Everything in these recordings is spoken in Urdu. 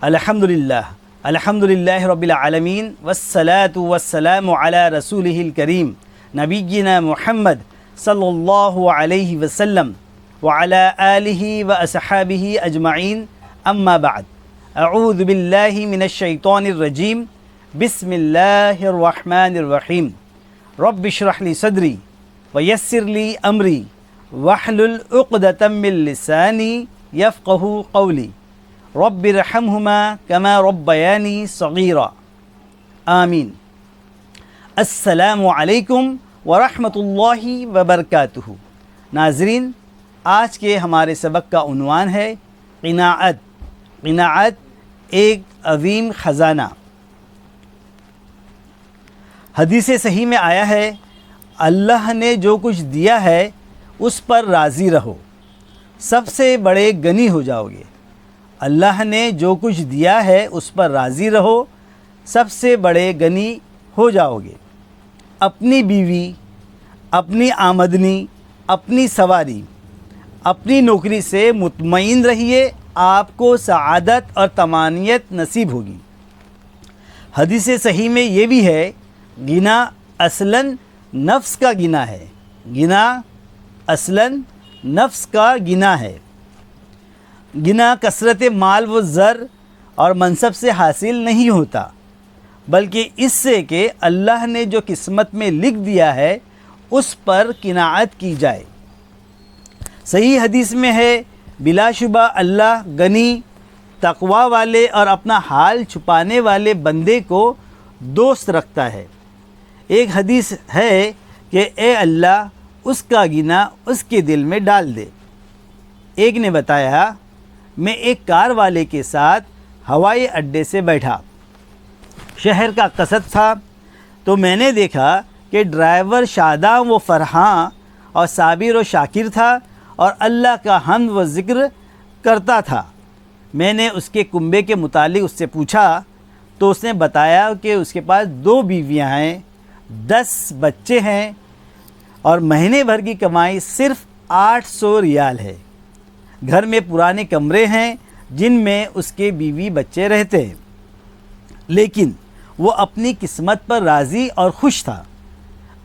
الحمدللہ رب العالمین والصلاة والسلام علی رسولہ الکریم نبینا محمد صلی اللہ علیہ وسلم وعلی آلہ واصحابہ اجمعین اما بعد اعوذ باللہ من الشیطان الرجیم بسم اللہ الرحمن الرحیم رب اشرح لی صدری ویسر لی امری واحلل عقدۃ من لسانی یفقہوا قولی رب ارحمہما کما ربیانی صغیرا آمین۔ السلام علیکم ورحمۃ اللہ وبرکاتہ۔ ناظرین، آج کے ہمارے سبق کا عنوان ہے قناعت۔ قناعت ایک عظیم خزانہ۔ حدیث صحیح میں آیا ہے، اللہ نے جو کچھ دیا ہے اس پر راضی رہو، سب سے بڑے غنی ہو جاؤ گے۔ اللہ نے جو کچھ دیا ہے اس پر راضی رہو، سب سے بڑے غنی ہو جاؤ گے۔ اپنی بیوی، اپنی آمدنی، اپنی سواری، اپنی نوکری سے مطمئن رہیے، آپ کو سعادت اور طمانینت نصیب ہوگی۔ حدیث صحیح میں یہ بھی ہے، غنا اصلاً نفس کا غنا ہے۔ غنا اصلاً نفس کا غنا ہے۔ غنا کثرت مال و زر اور منصب سے حاصل نہیں ہوتا، بلکہ اس سے کہ اللہ نے جو قسمت میں لکھ دیا ہے اس پر قناعت کی جائے۔ صحیح حدیث میں ہے، بلا شبہ اللہ غنی، تقوی والے اور اپنا حال چھپانے والے بندے کو دوست رکھتا ہے۔ ایک حدیث ہے کہ اے اللہ اس کا غنا اس کے دل میں ڈال دے۔ ایک نے بتایا، میں ایک کار والے کے ساتھ ہوائی اڈے سے بیٹھا، شہر کا قصد تھا، تو میں نے دیکھا کہ ڈرائیور شاداں و فرحاں اور صابر و شاکر تھا اور اللہ کا حمد و ذکر کرتا تھا۔ میں نے اس کے کنبے کے متعلق اس سے پوچھا تو اس نے بتایا کہ اس کے پاس 2 بیویاں ہیں، 10 بچے ہیں اور مہینے بھر کی کمائی صرف 800 ریال ہے۔ گھر میں پرانے کمرے ہیں جن میں اس کے بیوی بچے رہتے ہیں، لیکن وہ اپنی قسمت پر راضی اور خوش تھا۔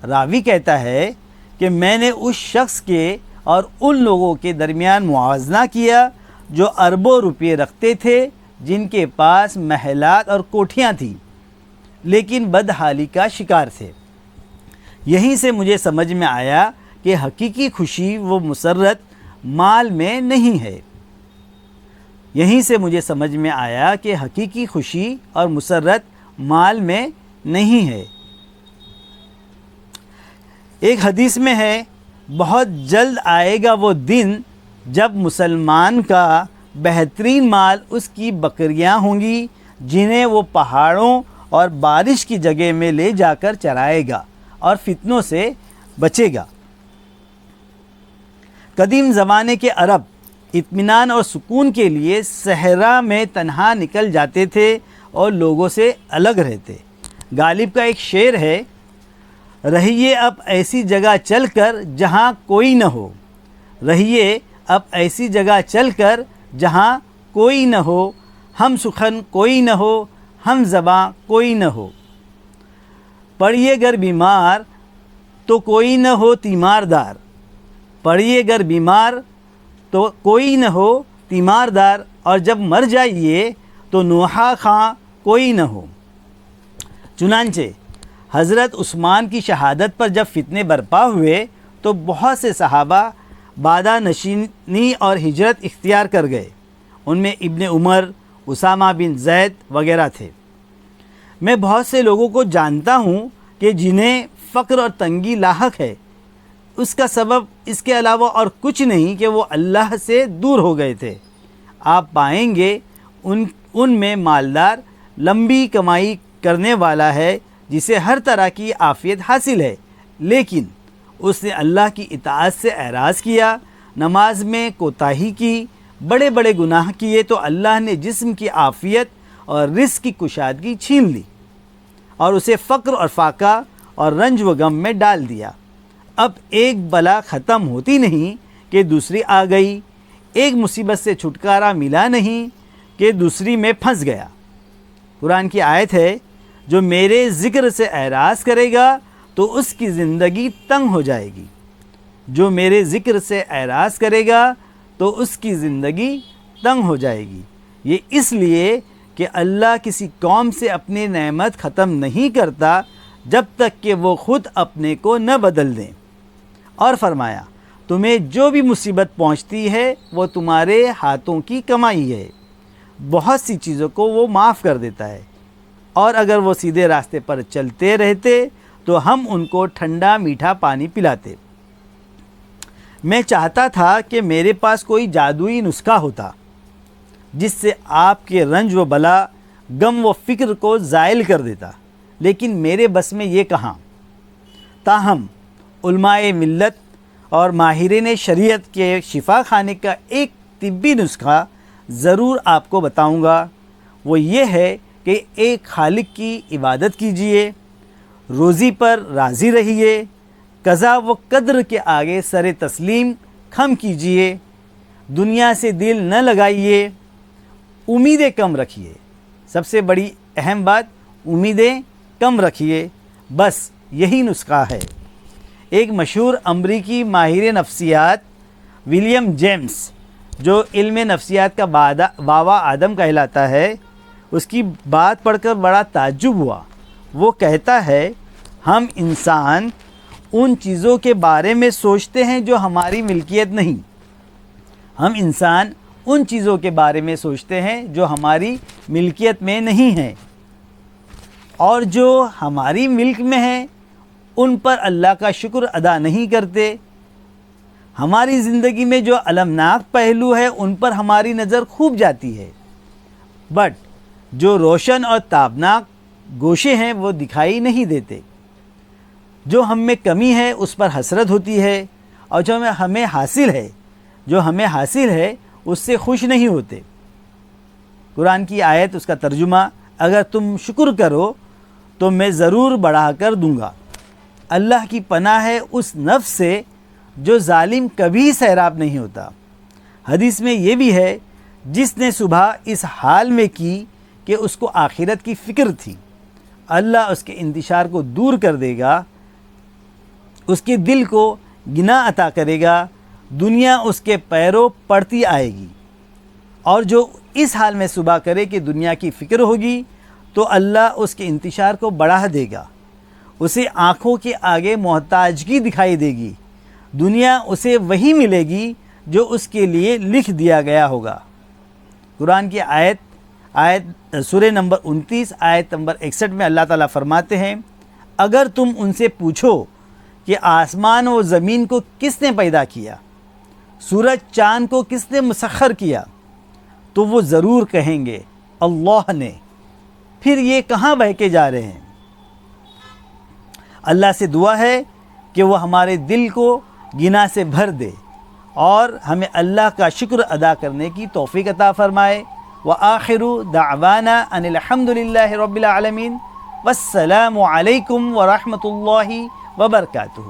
راوی کہتا ہے کہ میں نے اس شخص کے اور ان لوگوں کے درمیان موازنہ کیا جو اربوں روپے رکھتے تھے، جن کے پاس محلات اور کوٹھیاں تھیں، لیکن بدحالی کا شکار تھے۔ یہیں سے مجھے سمجھ میں آیا کہ حقیقی خوشی و مسرت مال میں نہیں ہے۔ یہیں سے مجھے سمجھ میں آیا کہ حقیقی خوشی اور مسرت مال میں نہیں ہے۔ ایک حدیث میں ہے، بہت جلد آئے گا وہ دن جب مسلمان کا بہترین مال اس کی بکریاں ہوں گی، جنہیں وہ پہاڑوں اور بارش کی جگہ میں لے جا کر چرائے گا اور فتنوں سے بچے گا۔ قدیم زمانے کے عرب اطمینان اور سکون کے لیے صحرا میں تنہا نکل جاتے تھے اور لوگوں سے الگ رہتے۔ غالب کا ایک شعر ہے، رہیے اب ایسی جگہ چل کر جہاں کوئی نہ ہو، رہیے اب ایسی جگہ چل کر جہاں کوئی نہ ہو، ہم سخن کوئی نہ ہو، ہم زباں کوئی نہ ہو۔ پڑیے گر بیمار تو کوئی نہ ہو تیماردار، پڑیے گر بیمار تو کوئی نہ ہو تیماردار، اور جب مر جائیے تو نوحہ خاں کوئی نہ ہو۔ چنانچہ حضرت عثمان کی شہادت پر جب فتنے برپا ہوئے تو بہت سے صحابہ بادہ نشینی اور ہجرت اختیار کر گئے۔ ان میں ابن عمر، اسامہ بن زید وغیرہ تھے۔ میں بہت سے لوگوں کو جانتا ہوں کہ جنہیں فقر اور تنگی لاحق ہے، اس کا سبب اس کے علاوہ اور کچھ نہیں کہ وہ اللہ سے دور ہو گئے تھے۔ آپ پائیں گے ان میں مالدار لمبی کمائی کرنے والا ہے جسے ہر طرح کی عافیت حاصل ہے، لیکن اس نے اللہ کی اطاعت سے اعراض کیا، نماز میں کوتاہی کی، بڑے بڑے گناہ کیے تو اللہ نے جسم کی عافیت اور رزق کی کشادگی چھین لی اور اسے فقر اور فاقہ اور رنج و غم میں ڈال دیا۔ اب ایک بلا ختم ہوتی نہیں کہ دوسری آ گئی، ایک مصیبت سے چھٹکارا ملا نہیں کہ دوسری میں پھنس گیا۔ قرآن کی آیت ہے، جو میرے ذکر سے اعراض کرے گا تو اس کی زندگی تنگ ہو جائے گی۔ جو میرے ذکر سے اعراض کرے گا تو اس کی زندگی تنگ ہو جائے گی۔ یہ اس لیے کہ اللہ کسی قوم سے اپنی نعمت ختم نہیں کرتا جب تک کہ وہ خود اپنے کو نہ بدل دیں۔ اور فرمایا، تمہیں جو بھی مصیبت پہنچتی ہے وہ تمہارے ہاتھوں کی کمائی ہے، بہت سی چیزوں کو وہ معاف کر دیتا ہے، اور اگر وہ سیدھے راستے پر چلتے رہتے تو ہم ان کو ٹھنڈا میٹھا پانی پلاتے۔ میں چاہتا تھا کہ میرے پاس کوئی جادوئی نسخہ ہوتا جس سے آپ کے رنج و بلا، غم و فکر کو زائل کر دیتا، لیکن میرے بس میں یہ کہاں۔ تاہم علماء ملت اور ماہرین شریعت کے شفا خانے کا ایک طبی نسخہ ضرور آپ کو بتاؤں گا۔ وہ یہ ہے کہ ایک خالق کی عبادت کیجیے، روزی پر راضی رہیے، قضا و قدر کے آگے سر تسلیم خم کیجیے، دنیا سے دل نہ لگائیے، امیدیں کم رکھیے۔ سب سے بڑی اہم بات، امیدیں کم رکھیے، بس یہی نسخہ ہے۔ ایک مشہور امریکی ماہر نفسیات ولیم جیمز، جو علم نفسیات کا بابا آدم کہلاتا ہے، اس کی بات پڑھ کر بڑا تعجب ہوا۔ وہ کہتا ہے، ہم انسان ان چیزوں کے بارے میں سوچتے ہیں جو ہماری ملکیت نہیں۔ ہم انسان ان چیزوں کے بارے میں سوچتے ہیں جو ہماری ملکیت میں نہیں ہیں، اور جو ہماری ملک میں ہیں ان پر اللہ کا شکر ادا نہیں کرتے۔ ہماری زندگی میں جو المناک پہلو ہے ان پر ہماری نظر خوب جاتی ہے، بٹ جو روشن اور تابناک گوشے ہیں وہ دکھائی نہیں دیتے۔ جو ہم میں کمی ہے اس پر حسرت ہوتی ہے، اور جو ہمیں حاصل ہے اس سے خوش نہیں ہوتے۔ قرآن کی آیت، اس کا ترجمہ، اگر تم شکر کرو تو میں ضرور بڑھا کر دوں گا۔ اللہ کی پناہ ہے اس نفس سے جو ظالم کبھی سیراب نہیں ہوتا۔ حدیث میں یہ بھی ہے، جس نے صبح اس حال میں کی کہ اس کو آخرت کی فکر تھی، اللہ اس کے انتشار کو دور کر دے گا، اس کے دل کو گنا عطا کرے گا، دنیا اس کے پیروں پڑتی آئے گی۔ اور جو اس حال میں صبح کرے کہ دنیا کی فکر ہوگی تو اللہ اس کے انتشار کو بڑھا دے گا، اسے آنکھوں کے آگے محتاجگی دکھائی دے گی، دنیا اسے وہی ملے گی جو اس کے لیے لکھ دیا گیا ہوگا۔ قرآن کی آیت سورہ نمبر 29 آیت نمبر 61 میں اللہ تعالیٰ فرماتے ہیں، اگر تم ان سے پوچھو کہ آسمان و زمین کو کس نے پیدا کیا، سورج چاند کو کس نے مسخر کیا، تو وہ ضرور کہیں گے اللہ نے، پھر یہ کہاں بہہ کے جا رہے ہیں۔ اللہ سے دعا ہے کہ وہ ہمارے دل کو گناہ سے بھر دے اور ہمیں اللہ کا شکر ادا کرنے کی توفیق عطا فرمائے۔ وآخر دعوانا ان الحمد للہ رب العالمین، والسلام علیکم ورحمۃ اللہ وبرکاتہ۔